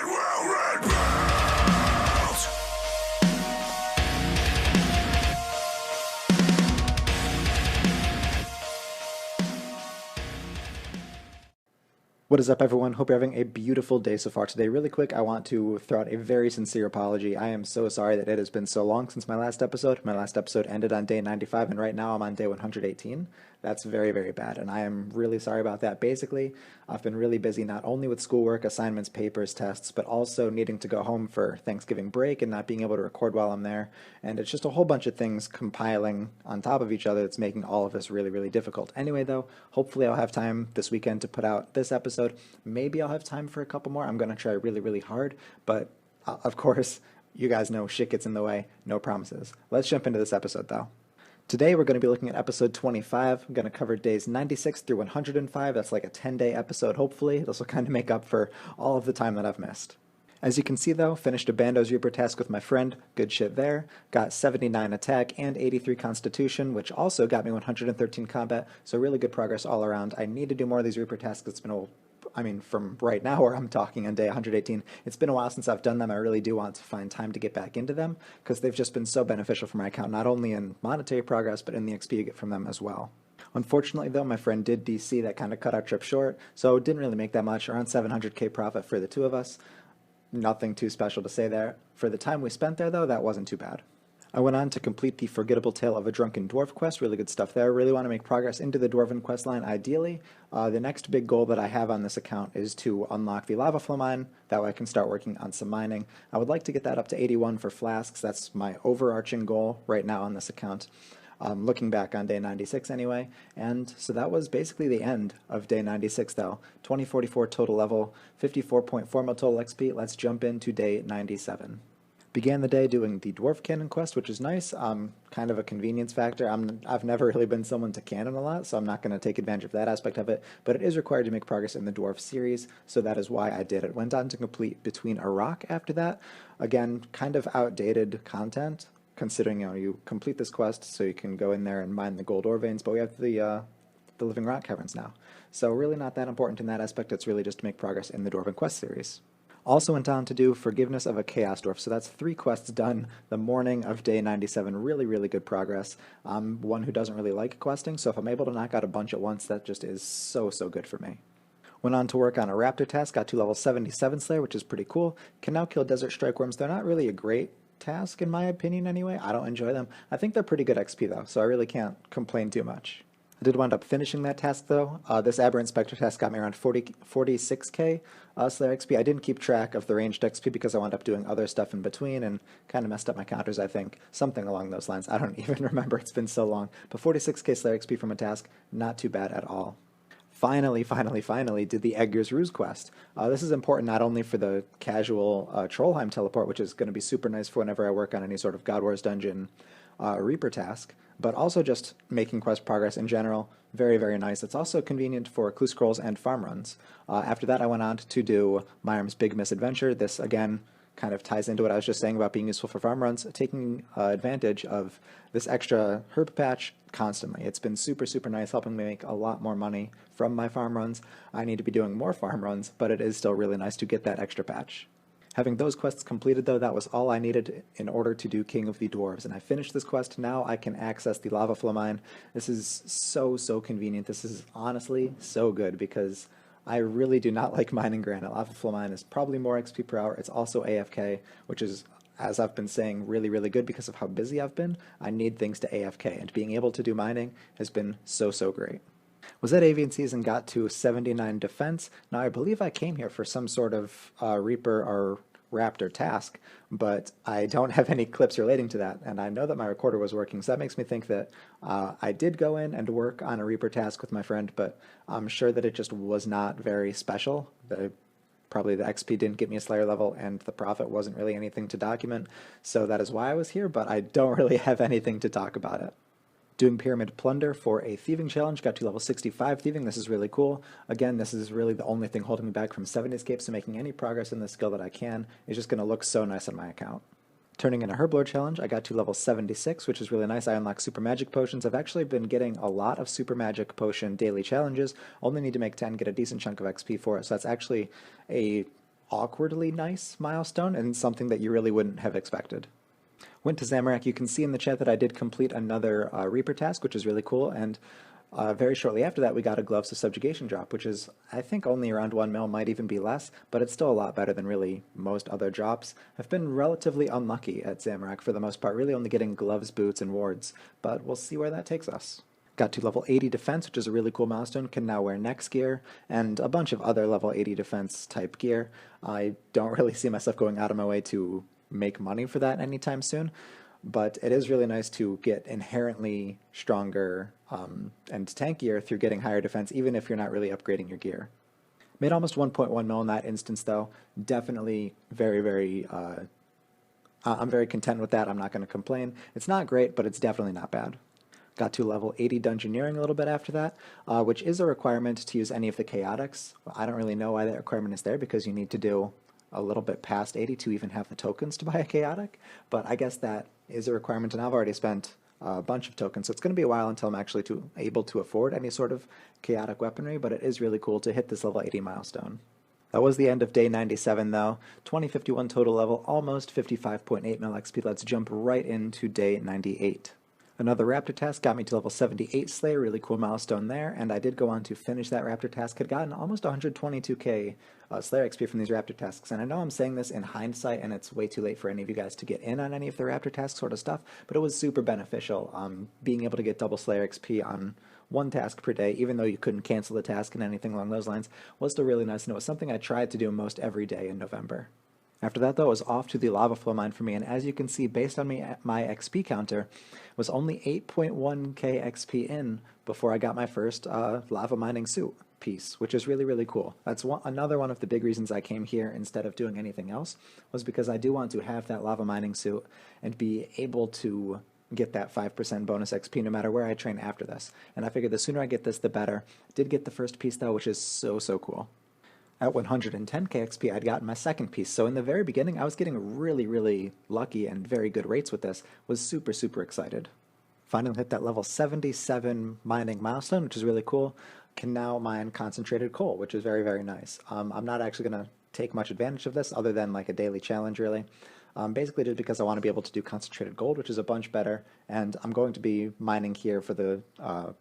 What is up, everyone? Hope you're having a beautiful day so far today. Really quick, I want to throw out a very sincere apology. I am so sorry that it has been so long since my last episode. My last episode ended on day 95, and right now I'm on day 118. That's very, very bad, and I am really sorry about that. Basically, I've been really busy not only with schoolwork, assignments, papers, tests, but also needing to go home for Thanksgiving break and not being able to record while I'm there. And it's just a whole bunch of things compiling on top of each other that's making all of this really, really difficult. Anyway, though, hopefully I'll have time this weekend to put out this episode. Maybe I'll have time for a couple more. I'm going to try really, really hard, but of course, you guys know shit gets in the way. No promises. Let's jump into this episode, though. Today we're going to be looking at episode 25. I'm going to cover days 96 through 105. That's like a 10-day episode, hopefully. This will kind of make up for all of the time that I've missed. As you can see, though, finished a Bando's Reaper task with my friend. Good shit there. Got 79 attack and 83 constitution, which also got me 113 combat, so really good progress all around. I need to do more of these Reaper tasks. It's been from right now where I'm talking on day 118, it's been a while since I've done them. I really do want to find time to get back into them because they've just been so beneficial for my account, not only in monetary progress, but in the XP you get from them as well. Unfortunately, though, my friend did DC. That kind of cut our trip short, so it didn't really make that much, around 700k profit for the two of us. Nothing too special to say there. For the time we spent there, though, that wasn't too bad. I went on to complete the Forgettable Tale of a Drunken Dwarf quest. Really good stuff there. Really want to make progress into the Dwarven quest line, ideally. The next big goal that I have on this account is to unlock the Lava Flow Mine. That way I can start working on some mining. I would like to get that up to 81 for flasks. That's my overarching goal right now on this account. Looking back on day 96 anyway. And so that was basically the end of day 96, though. 2044 total level, 54.4 mil total XP. Let's jump into day 97. Began the day doing the Dwarf Cannon quest, which is nice. Kind of a convenience factor. I've never really been someone to cannon a lot, so I'm not going to take advantage of that aspect of it, but it is required to make progress in the Dwarf series, so that is why I did it. Went on to complete Between a Rock after that. Again, kind of outdated content, considering you complete this quest so you can go in there and mine the gold ore veins, but we have the living rock caverns now. So really not that important in that aspect. It's really just to make progress in the Dwarven quest series. Also went on to do Forgiveness of a Chaos Dwarf, so that's 3 quests done the morning of day 97. Really, really good progress. I'm one who doesn't really like questing, so if I'm able to knock out a bunch at once, that just is so, so good for me. Went on to work on a Raptor task, got to level 77 Slayer, which is pretty cool. Can now kill Desert Strike Worms. They're not really a great task, in my opinion anyway. I don't enjoy them. I think they're pretty good XP, though, so I really can't complain too much. I did wind up finishing that task, though. This Aberrant Spectre task got me around 46k Slayer XP. I didn't keep track of the ranged XP because I wound up doing other stuff in between and kind of messed up my counters, I think. Something along those lines. I don't even remember. It's been so long. But 46k Slayer XP from a task, not too bad at all. Finally did the Edgar's Ruse quest. This is important not only for the casual Trollheim teleport, which is going to be super nice for whenever I work on any sort of God Wars dungeon Reaper task, but also just making quest progress in general. Very, very nice. It's also convenient for clue scrolls and farm runs. After that, I went on to do Myrm's Big Misadventure. This, again, kind of ties into what I was just saying about being useful for farm runs, taking advantage of this extra herb patch constantly. It's been super, super nice, helping me make a lot more money from my farm runs. I need to be doing more farm runs, but it is still really nice to get that extra patch. Having those quests completed, though, that was all I needed in order to do King of the Dwarves, and I finished this quest. Now I can access the Lava Flow Mine. This is so, so convenient. This is honestly so good because I really do not like mining granite. Lava Flow Mine is probably more XP per hour. It's also AFK, which is, as I've been saying, really, really good because of how busy I've been. I need things to AFK, and being able to do mining has been so, so great. Was at Avian Season, got to 79 defense. Now, I believe I came here for some sort of Reaper or Raptor task, but I don't have any clips relating to that, and I know that my recorder was working, so that makes me think that I did go in and work on a Reaper task with my friend, but I'm sure that it just was not very special. Probably the XP didn't get me a Slayer level, and the profit wasn't really anything to document, so that is why I was here, but I don't really have anything to talk about it. Doing Pyramid Plunder for a thieving challenge, got to level 65 thieving. This is really cool. Again, this is really the only thing holding me back from 70 escapes, so making any progress in this skill that I can is just going to look so nice on my account. Turning in a Herblore challenge, I got to level 76, which is really nice. I unlocked Super Magic Potions. I've actually been getting a lot of Super Magic Potion daily challenges. Only need to make 10, get a decent chunk of XP for it, so that's actually a awkwardly nice milestone and something that you really wouldn't have expected. Went to Zamorak. You can see in the chat that I did complete another Reaper task, which is really cool, and very shortly after that we got a Gloves of Subjugation drop, which is, I think, only around 1 mil, might even be less, but it's still a lot better than really most other drops. I've been relatively unlucky at Zamorak for the most part, really only getting gloves, boots, and wards, but we'll see where that takes us. Got to level 80 defense, which is a really cool milestone, can now wear Nex gear, and a bunch of other level 80 defense type gear. I don't really see myself going out of my way to make money for that anytime soon, but it is really nice to get inherently stronger and tankier through getting higher defense, even if you're not really upgrading your gear. Made almost 1.1 mil in that instance, though. Definitely very, I'm very content with that. I'm not going to complain. It's not great, but it's definitely not bad. Got to level 80 Dungeoneering a little bit after that, which is a requirement to use any of the chaotics. I don't really know why that requirement is there, because you need to do a little bit past 80 to even have the tokens to buy a chaotic, but I guess that is a requirement, and I've already spent a bunch of tokens, so it's going to be a while until I'm actually able to afford any sort of chaotic weaponry, but it is really cool to hit this level 80 milestone. That was the end of day 97, though. 2051 total level, almost 55.8 mil XP. Let's jump right into day 98. Another Raptor task got me to level 78 Slayer, really cool milestone there, and I did go on to finish that Raptor task. Had gotten almost 122k Slayer XP from these Raptor tasks, and I know I'm saying this in hindsight, and it's way too late for any of you guys to get in on any of the Raptor task sort of stuff, but it was super beneficial. Being able to get double Slayer XP on one task per day, even though you couldn't cancel the task and anything along those lines, was still really nice, and it was something I tried to do most every day in November. After that, though, it was off to the lava flow mine for me, and as you can see, based on my XP counter, was only 8.1k XP in before I got my first lava mining suit piece, which is really cool. That's another one of the big reasons I came here instead of doing anything else, was because I do want to have that lava mining suit and be able to get that 5% bonus XP no matter where I train after this. And I figured the sooner I get this, the better. Did get the first piece, though, which is so cool. At 110k XP, I'd gotten my second piece. So in the very beginning, I was getting really lucky and very good rates with this. Was super excited. Finally hit that level 77 mining milestone, which is really cool. Can now mine concentrated coal, which is very nice. I'm not actually going to take much advantage of this other than like a daily challenge, really. Basically just because I want to be able to do concentrated gold, which is a bunch better, and I'm going to be mining here for the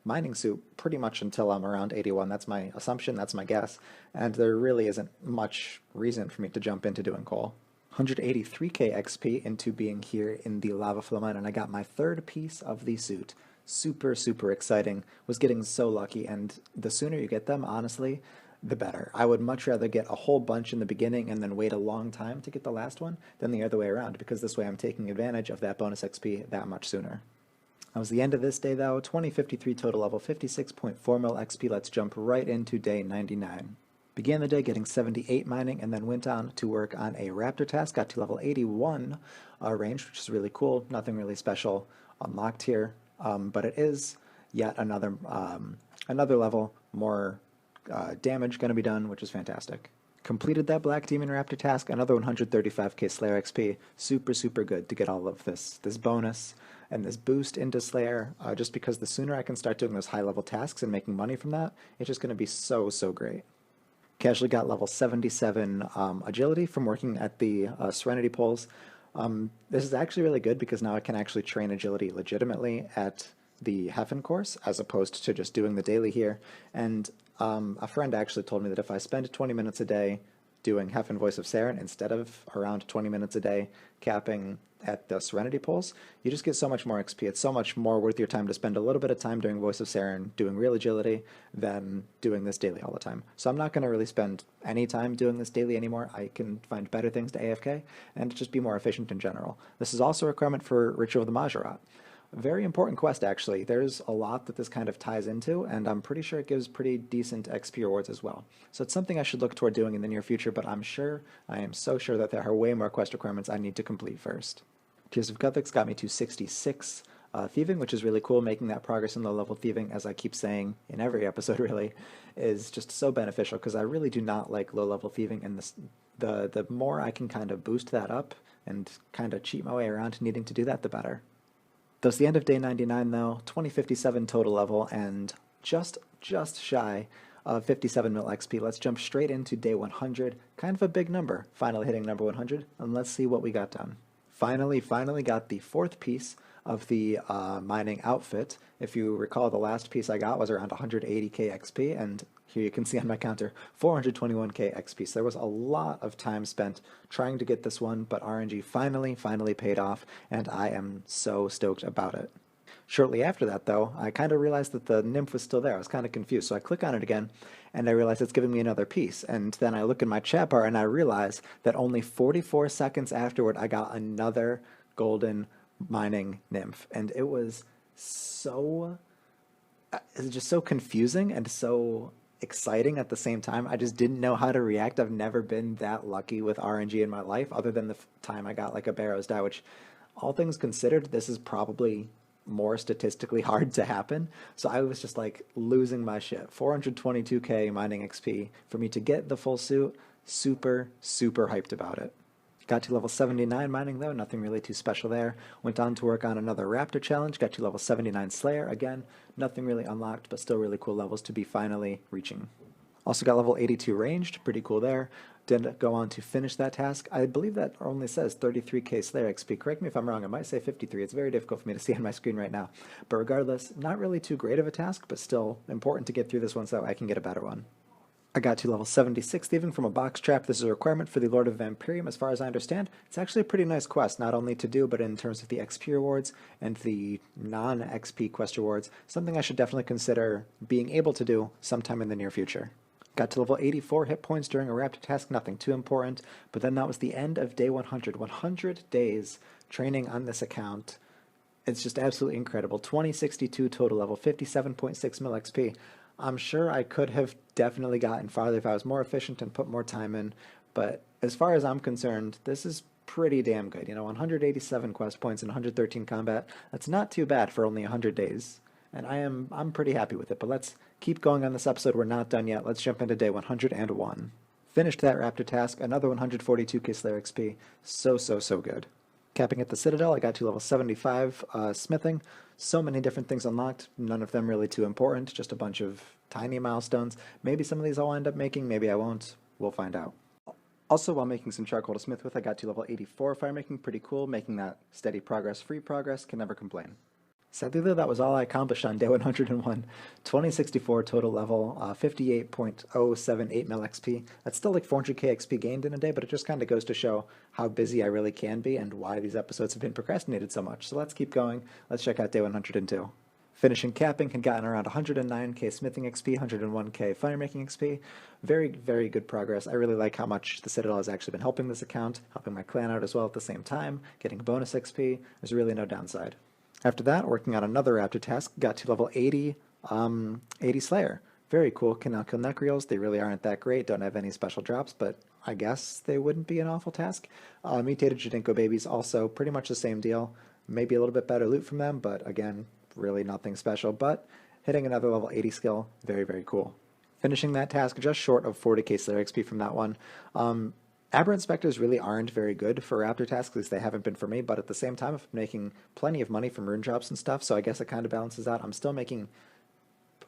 mining suit pretty much until I'm around 81. That's my assumption, that's my guess, and there really isn't much reason for me to jump into doing coal. 183k XP into being here in the lava flow mine, and I got my third piece of the suit. Super exciting. Was getting so lucky, and the sooner you get them, honestly, the better. I would much rather get a whole bunch in the beginning and then wait a long time to get the last one than the other way around, because this way I'm taking advantage of that bonus XP that much sooner. That was the end of this day, though. 2053 total level, 56.4 mil XP. Let's jump right into day 99. Began the day getting 78 mining and then went on to work on a Raptor task. Got to level 81 range, which is really cool. Nothing really special unlocked here, but it is yet another level, more damage going to be done, which is fantastic. Completed that Black Demon Raptor task, another 135k Slayer XP. Super good to get all of this bonus and this boost into Slayer, just because the sooner I can start doing those high level tasks and making money from that, it's just going to be so great. Casually got level 77 agility from working at the Serenity Poles. This is actually really good because now I can actually train agility legitimately at the Heffen course as opposed to just doing the daily here. And a friend actually told me that if I spend 20 minutes a day doing Heffen Voice of Saren instead of around 20 minutes a day capping at the Serenity Poles, you just get so much more XP. It's so much more worth your time to spend a little bit of time doing Voice of Saren, doing real agility, than doing this daily all the time. So I'm not going to really spend any time doing this daily anymore. I can find better things to AFK and just be more efficient in general. This is also a requirement for Ritual of the Majorat. Very important quest, actually. There's a lot that this kind of ties into, and I'm pretty sure it gives pretty decent XP rewards as well. So it's something I should look toward doing in the near future, but I am so sure that there are way more quest requirements I need to complete first. Tears of Guthix got me to 66 thieving, which is really cool. Making that progress in low-level thieving, as I keep saying in every episode really, is just so beneficial, because I really do not like low-level thieving, and the more I can kind of boost that up and kind of cheat my way around needing to do that, the better. That's the end of day 99, though. 2057 total level, and just shy of 57 mil XP. Let's jump straight into day 100. Kind of a big number, finally hitting number 100, and let's see what we got done. Finally got the fourth piece of the mining outfit. If you recall, the last piece I got was around 180k XP, and here you can see on my counter 421k XP. So there was a lot of time spent trying to get this one, but RNG finally paid off, and I am so stoked about it. Shortly after that, though, I kind of realized that the nymph was still there. I was kind of confused, so I click on it again, and I realize it's giving me another piece. And then I look in my chat bar, and I realize that only 44 seconds afterward, I got another golden mining nymph, and it was just so confusing and so exciting at the same time. I just didn't know how to react. I've never been that lucky with RNG in my life, other than the time I got like a Barrow's Die, which, all things considered, this is probably more statistically hard to happen. So I was just like losing my shit. 422k mining XP for me to get the full suit. Super hyped about it. Got to level 79 mining though, nothing really too special there. Went on to work on another Raptor challenge, got to level 79 Slayer. Again, nothing really unlocked, but still really cool levels to be finally reaching. Also got level 82 ranged, pretty cool there. Didn't go on to finish that task. I believe that only says 33k Slayer XP. Correct me if I'm wrong, it might say 53. It's very difficult for me to see on my screen right now. But regardless, not really too great of a task, but still important to get through this one so that I can get a better one. I got to level 76 thieving from a box trap. This is a requirement for the Lord of Vampirium, as far as I understand. It's actually a pretty nice quest, not only to do, but in terms of the XP rewards and the non-XP quest rewards, something I should definitely consider being able to do sometime in the near future. Got to level 84 hit points during a Raptor task, nothing too important, but then that was the end of day 100. 100 days training on this account. It's just absolutely incredible. 2062 total level, 57.6 mil XP. I'm sure I could have definitely gotten farther if I was more efficient and put more time in, but as far as I'm concerned, this is pretty damn good. You know, 187 quest points and 113 combat, that's not too bad for only 100 days. And I'm pretty happy with it, but let's keep going on this episode. We're not done yet. Let's jump into day 101. Finished that Raptor task, another 142k Slayer XP. So good. Capping at the Citadel, I got to level 75 smithing. So many different things unlocked, none of them really too important, just a bunch of tiny milestones. Maybe some of these I'll end up making, maybe I won't. We'll find out. Also, while making some charcoal to smith with, I got to level 84 firemaking. Pretty cool, making that steady progress, free progress, can never complain. Sadly though, that was all I accomplished on day 101. 2064 total level, 58.078 mil XP. That's still like 400k XP gained in a day, but it just kind of goes to show how busy I really can be and why these episodes have been procrastinated so much. So let's keep going. Let's check out day 102. Finishing capping, had gotten around 109k smithing XP, 101k firemaking XP. Very good progress. I really like how much the Citadel has actually been helping this account, helping my clan out as well at the same time, getting bonus XP. There's really no downside. After that, working on another Raptor task, got to level 80 Slayer. Very cool. Can now kill Necreals. They really aren't that great, don't have any special drops, but I guess they wouldn't be an awful task. Mutated Jadinko babies, also pretty much the same deal. Maybe a little bit better loot from them, but again, really nothing special. But hitting another level 80 skill, very cool. Finishing that task just short of 40k Slayer XP from that one. Aberrant Spectres really aren't very good for Raptor tasks, at least they haven't been for me, but at the same time, I'm making plenty of money from rune drops and stuff, so I guess it kind of balances out. I'm still making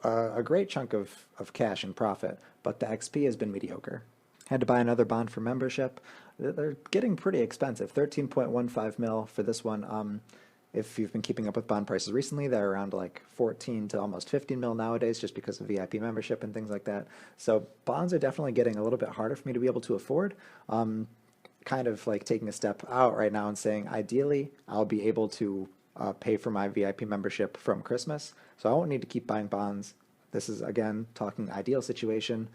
a great chunk of cash and profit, but the XP has been mediocre. Had to buy another bond for membership. They're getting pretty expensive, 13.15 mil for this one. If you've been keeping up with bond prices recently, they're around like 14 to almost 15 mil nowadays just because of VIP membership and things like that. So bonds are definitely getting a little bit harder for me to be able to afford. Kind of like taking a step out right now and saying, ideally, I'll be able to pay for my VIP membership from Christmas. So I won't need to keep buying bonds. This is, again, talking ideal situation.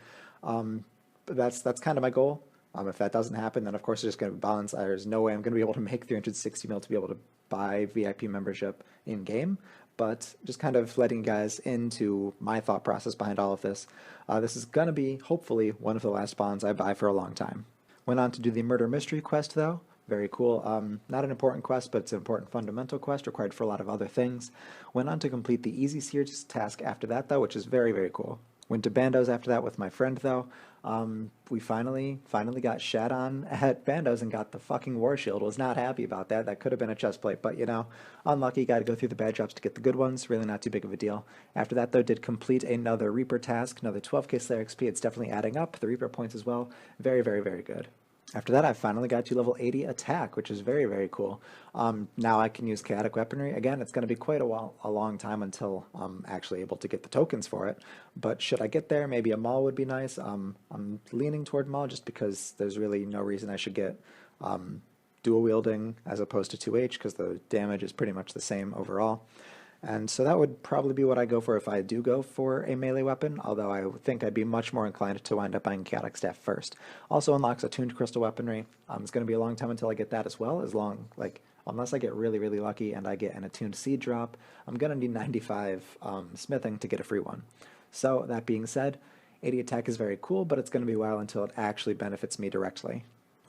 But that's kind of my goal. If that doesn't happen, then of course there's going to be bonds. There's no way I'm going to be able to make 360 mil to be able to buy VIP membership in game, but just kind of letting you guys into my thought process behind all of this. This is going to be, hopefully, one of the last bonds I buy for a long time. Went on to do the Murder Mystery quest, though. Very cool. Not an important quest, but it's an important fundamental quest required for a lot of other things. Went on to complete the Easy Series task after that, though, which is very cool. Went to Bandos after that with my friend though. We finally got shat on at Bandos and got the fucking War Shield. Was not happy about that. That could have been a chest plate, but you know, unlucky. Got to go through the bad drops to get the good ones. Really not too big of a deal. After that though, did complete another Reaper task, another 12k Slayer XP. It's definitely adding up. The Reaper points as well. Very, very, very good. After that, I finally got to level 80 attack, which is very, very cool. Now I can use chaotic weaponry. Again, it's going to be quite a long time until I'm actually able to get the tokens for it. But should I get there, maybe a maul would be nice. I'm leaning toward maul just because there's really no reason I should get dual wielding as opposed to 2H because the damage is pretty much the same overall. And so that would probably be what I go for if I do go for a melee weapon, although I think I'd be much more inclined to wind up buying Chaotic Staff first. Also unlocks attuned crystal weaponry. It's going to be a long time until I get that as well, unless I get really, really lucky and I get an attuned seed drop, I'm going to need 95 smithing to get a free one. So that being said, 80 attack is very cool, but it's going to be a while until it actually benefits me directly.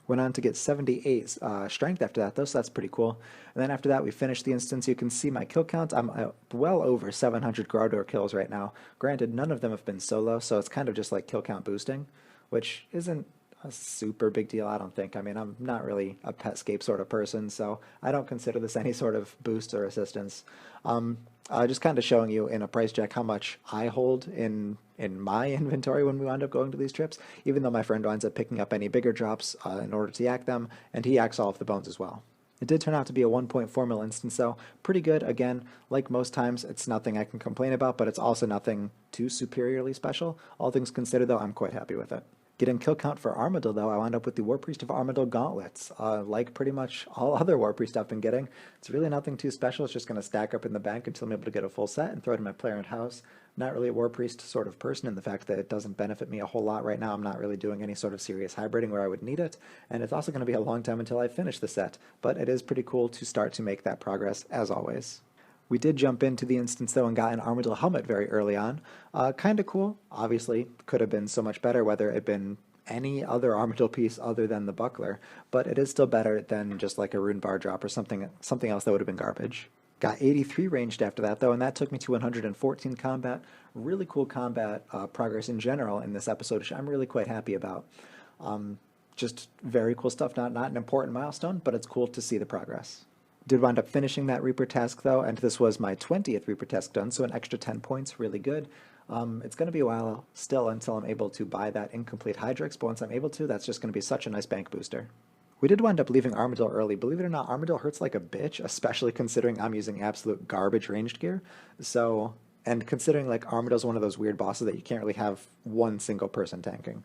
Went on to get 78 strength after that, though, so that's pretty cool. And then after that, we finished the instance. You can see my kill count. I'm well over 700 Growdor kills right now. Granted, none of them have been solo, so it's kind of just like kill count boosting, which isn't a super big deal, I don't think. I mean, I'm not really a Petscape sort of person, so I don't consider this any sort of boost or assistance. Just kind of showing you in a price check how much I hold in my inventory when we wind up going to these trips, even though my friend winds up picking up any bigger drops in order to yak them, and he yaks all of the bones as well. It did turn out to be a 1.4 mil instance, though. Pretty good. Again, like most times, it's nothing I can complain about, but it's also nothing too superiorly special. All things considered, though, I'm quite happy with it. Getting kill count for Armadyl, though, I wound up with the War Priest of Armadyl gauntlets. Like pretty much all other War Priest I've been getting, it's really nothing too special. It's just going to stack up in the bank until I'm able to get a full set and throw it in my player and house. Not really a War Priest sort of person in the fact that it doesn't benefit me a whole lot right now. I'm not really doing any sort of serious hybriding where I would need it, and it's also going to be a long time until I finish the set, but it is pretty cool to start to make that progress, as always. We did jump into the instance, though, and got an Armadyl helmet very early on. Kind of cool. Obviously, could have been so much better whether it had been any other Armadyl piece other than the buckler, but it is still better than just like a rune bar drop or something else that would have been garbage. Got 83 ranged after that, though, and that took me to 114 combat. Really cool combat progress in general in this episode, which I'm really quite happy about. Just very cool stuff. Not an important milestone, but it's cool to see the progress. Did wind up finishing that Reaper task, though, and this was my 20th Reaper task done, so an extra 10 points, really good. It's going to be a while still until I'm able to buy that incomplete Hydrix, but once I'm able to, that's just going to be such a nice bank booster. We did wind up leaving Armadyl early. Believe it or not, Armadyl hurts like a bitch, especially considering I'm using absolute garbage ranged gear. So, and considering like Armadyl's one of those weird bosses that you can't really have one single person tanking.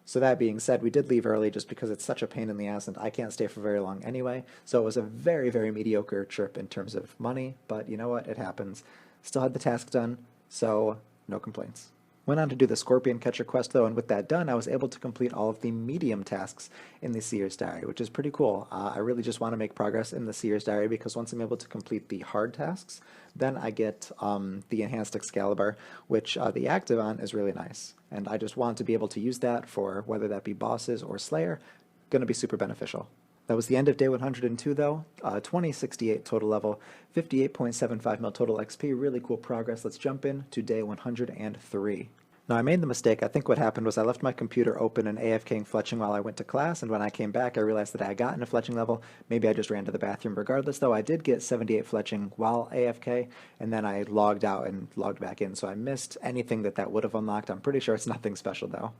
So that being said, we did leave early just because it's such a pain in the ass and I can't stay for very long anyway. So it was a very, very mediocre trip in terms of money, but you know what? It happens. Still had the task done, so no complaints. Went on to do the Scorpion Catcher quest, though, and with that done, I was able to complete all of the medium tasks in the Seer's Diary, which is pretty cool. I really just want to make progress in the Seer's Diary because once I'm able to complete the hard tasks, then I get the Enhanced Excalibur, which the active on is really nice. And I just want to be able to use that for whether that be bosses or Slayer. Going to be super beneficial. That was the end of day 102, though. 2068 total level, 58.75 mil total XP. Really cool progress. Let's jump in to day 103. Now, I made the mistake. I think what happened was I left my computer open and AFKing fletching while I went to class, and when I came back, I realized that I had gotten a fletching level. Maybe I just ran to the bathroom regardless, though. I did get 78 fletching while AFK, and then I logged out and logged back in, so I missed anything that would have unlocked. I'm pretty sure it's nothing special, though.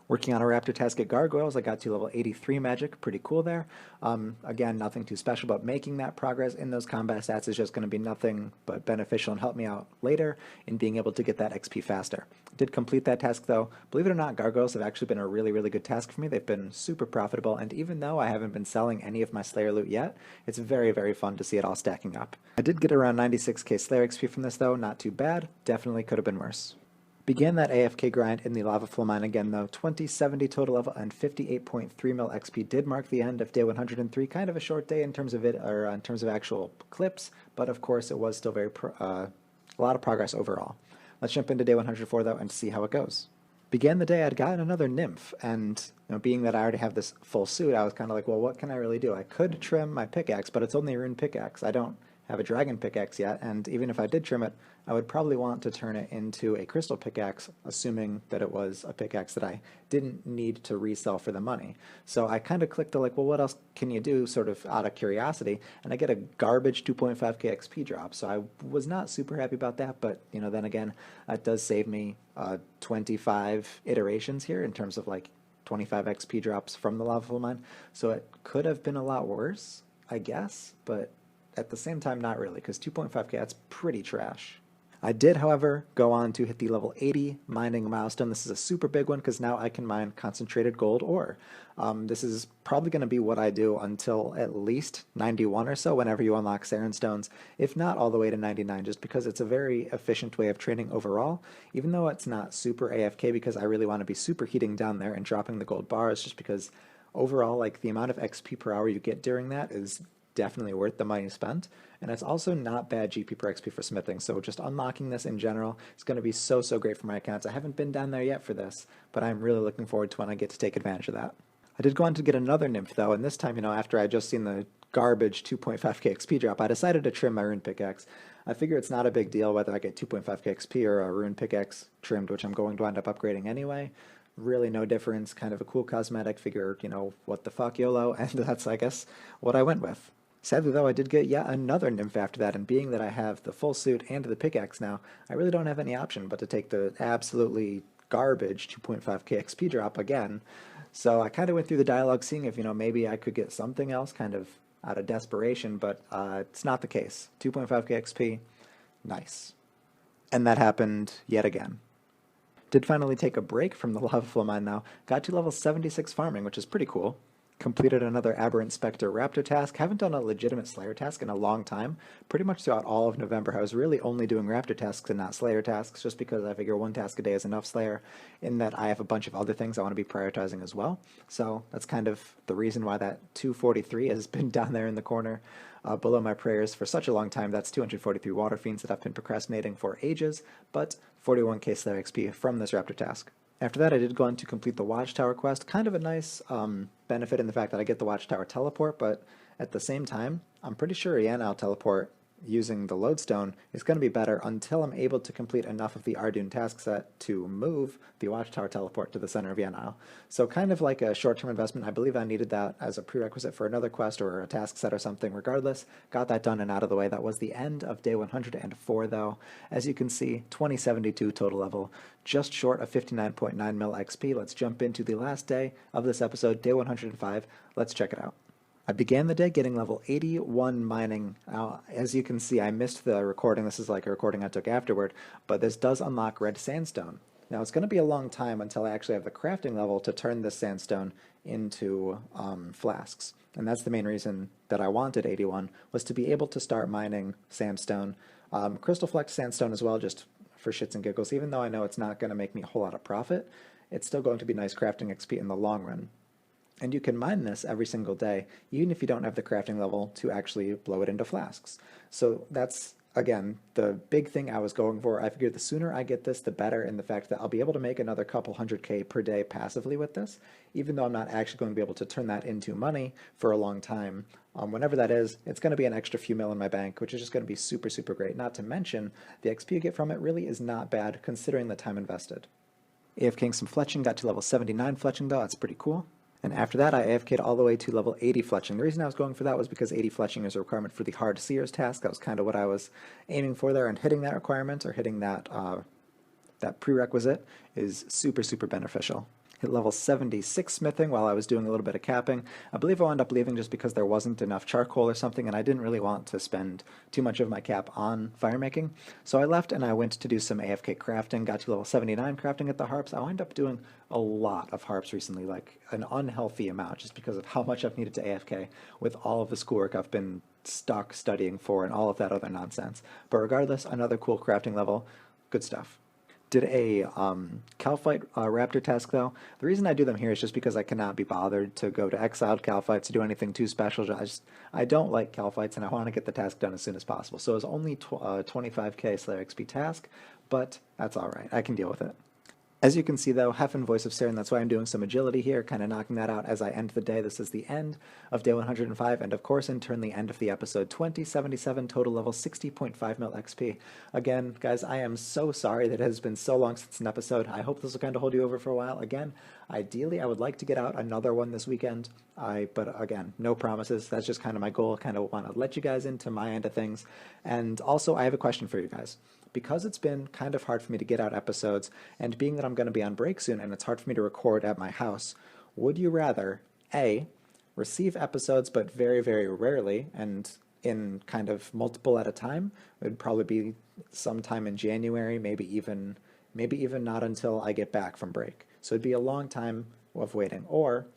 Working on a raptor task at Gargoyles, I got to level 83 magic, pretty cool there. Again, nothing too special, but making that progress in those combat stats is just going to be nothing but beneficial and help me out later in being able to get that XP faster. Did complete that task, though. Believe it or not, Gargoyles have actually been a really, really good task for me. They've been super profitable, and even though I haven't been selling any of my Slayer loot yet, it's very, very fun to see it all stacking up. I did get around 96k Slayer XP from this, though. Not too bad. Definitely could have been worse. Began that AFK grind in the lava flow mine again, though. 2070 total level and 58.3 mil XP did mark the end of day 103. Kind of a short day in terms of in terms of actual clips, but of course it was still a lot of progress overall. Let's jump into day 104 though and see how it goes. Began the day, I'd gotten another nymph, and being that I already have this full suit, I was kind of like, well, what can I really do? I could trim my pickaxe, but it's only a rune pickaxe. I don't have a dragon pickaxe yet, and even if I did trim it, I would probably want to turn it into a crystal pickaxe, assuming that it was a pickaxe that I didn't need to resell for the money. So I kind of clicked the like, well, what else can you do, sort of out of curiosity, and I get a garbage 2.5k XP drop. So I was not super happy about that, but then again, that does save me 25 iterations here in terms of like 25 XP drops from the lava flow mine. So it could have been a lot worse, I guess, but at the same time, not really, because 2.5k, that's pretty trash. I did, however, go on to hit the level 80 mining milestone. This is a super big one because now I can mine concentrated gold ore. This is probably going to be what I do until at least 91 or so whenever you unlock Saren Stones, if not all the way to 99, just because it's a very efficient way of training overall, even though it's not super AFK because I really want to be superheating down there and dropping the gold bars, just because overall, like, the amount of XP per hour you get during that is definitely worth the money spent, and it's also not bad GP per XP for smithing, so just unlocking this in general is going to be so great for my accounts. I haven't been down there yet for this, but I'm really looking forward to when I get to take advantage of that. I did go on to get another nymph though, and this time, after I just seen the garbage 2.5k XP drop, I decided to trim my rune pickaxe. I figure it's not a big deal whether I get 2.5k XP or a rune pickaxe trimmed, which I'm going to end up upgrading anyway. Really no difference, kind of a cool cosmetic, figure, what the fuck, YOLO, and that's, I guess, what I went with. Sadly, though, I did get yet another nymph after that, and being that I have the full suit and the pickaxe now, I really don't have any option but to take the absolutely garbage 2.5k XP drop again. So I kind of went through the dialogue seeing if, maybe I could get something else kind of out of desperation, but it's not the case. 2.5k XP, nice. And that happened yet again. Did finally take a break from the lava flow mine now, got to level 76 farming, which is pretty cool. Completed another Aberrant Spectre Raptor task. Haven't done a legitimate Slayer task in a long time. Pretty much throughout all of November, I was really only doing Raptor tasks and not Slayer tasks, just because I figure one task a day is enough Slayer, in that I have a bunch of other things I want to be prioritizing as well. So that's kind of the reason why that 243 has been down there in the corner below my prayers for such a long time. That's 243 Water Fiends that I've been procrastinating for ages, but 41k Slayer XP from this Raptor task. After that, I did go on to complete the Watchtower quest. Kind of a nice benefit in the fact that I get the Watchtower teleport, but at the same time, I'm pretty sure I'll teleport using the lodestone is going to be better until I'm able to complete enough of the Ardoon task set to move the Watchtower teleport to the center of Yan'Al. So kind of like a short-term investment. I believe I needed that as a prerequisite for another quest or a task set or something. Regardless, got that done and out of the way. That was the end of day 104 though. As you can see, 2072 total level, just short of 59.9 mil XP. Let's jump into the last day of this episode, day 105. Let's check it out. I began the day getting level 81 mining. Now, as you can see, I missed the recording. This is like a recording I took afterward, but this does unlock red sandstone. Now, it's going to be a long time until I actually have the crafting level to turn this sandstone into flasks. And that's the main reason that I wanted 81, was to be able to start mining sandstone. Crystal Flex sandstone as well, just for shits and giggles. Even though I know it's not going to make me a whole lot of profit, it's still going to be nice crafting XP in the long run. And you can mine this every single day, even if you don't have the crafting level to actually blow it into flasks. So that's, again, the big thing I was going for. I figured the sooner I get this, the better, in the fact that I'll be able to make another couple 100k per day passively with this, even though I'm not actually going to be able to turn that into money for a long time. Whenever that is, it's going to be an extra few mil in my bank, which is just going to be super great. Not to mention, the XP you get from it really is not bad, considering the time invested. AFKing some fletching, got to level 79 fletching though, that's pretty cool. And after that, I AFK'd all the way to level 80 fletching. The reason I was going for that was because 80 fletching is a requirement for the Hard Seers task. That was kind of what I was aiming for there, and hitting that requirement, or hitting that that prerequisite, is super beneficial. Hit level 76 smithing while I was doing a little bit of capping. I believe I wound up leaving just because there wasn't enough charcoal or something, and I didn't really want to spend too much of my cap on fire making. So I left and I went to do some AFK crafting, got to level 79 crafting at the harps. I wound up doing a lot of harps recently, like an unhealthy amount, just because of how much I've needed to AFK with all of the schoolwork I've been stuck studying for and all of that other nonsense. But regardless, another cool crafting level, good stuff. Did a Calphite Raptor task though. The reason I do them here is just because I cannot be bothered to go to Exiled Calphites to do anything too special. I don't like Calphites, and I want to get the task done as soon as possible. So it was only 25k Slayer XP task, but that's alright. I can deal with it. As you can see though, Heffen Voice of Saren, that's why I'm doing some agility here, kind of knocking that out as I end the day. This is the end of day 105, and of course in turn the end of the episode 2077, total level 60.5 mil XP. Again, guys, I am so sorry that it has been so long since an episode. I hope this will kind of hold you over for a while. Again, ideally I would like to get out another one this weekend, but again, no promises. That's just kind of my goal. Kind of want to let you guys into my end of things. And also I have a question for you guys. Because it's been kind of hard for me to get out episodes, and being that I'm going to be on break soon and it's hard for me to record at my house, would you rather, A, receive episodes but very, very rarely and in kind of multiple at a time? It would probably be sometime in January, maybe even not until I get back from break. So it'd be a long time of waiting. Or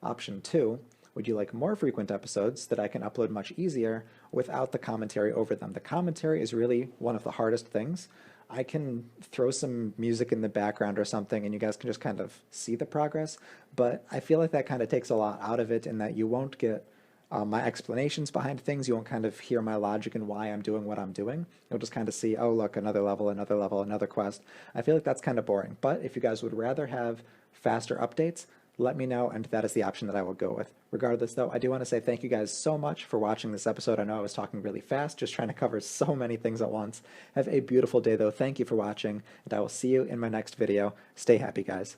option 2, would you like more frequent episodes that I can upload much easier without the commentary over them? The commentary is really one of the hardest things. I can throw some music in the background or something and you guys can just kind of see the progress, but I feel like that kind of takes a lot out of it in that you won't get my explanations behind things. You won't kind of hear my logic and why I'm doing what I'm doing. You'll just kind of see, oh, look, another level, another quest. I feel like that's kind of boring. But if you guys would rather have faster updates, let me know, and that is the option that I will go with. Regardless, though, I do want to say thank you guys so much for watching this episode. I know I was talking really fast, just trying to cover so many things at once. Have a beautiful day, though. Thank you for watching, and I will see you in my next video. Stay happy, guys.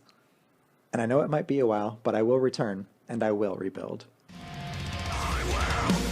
And I know it might be a while, but I will return, and I will rebuild. I will.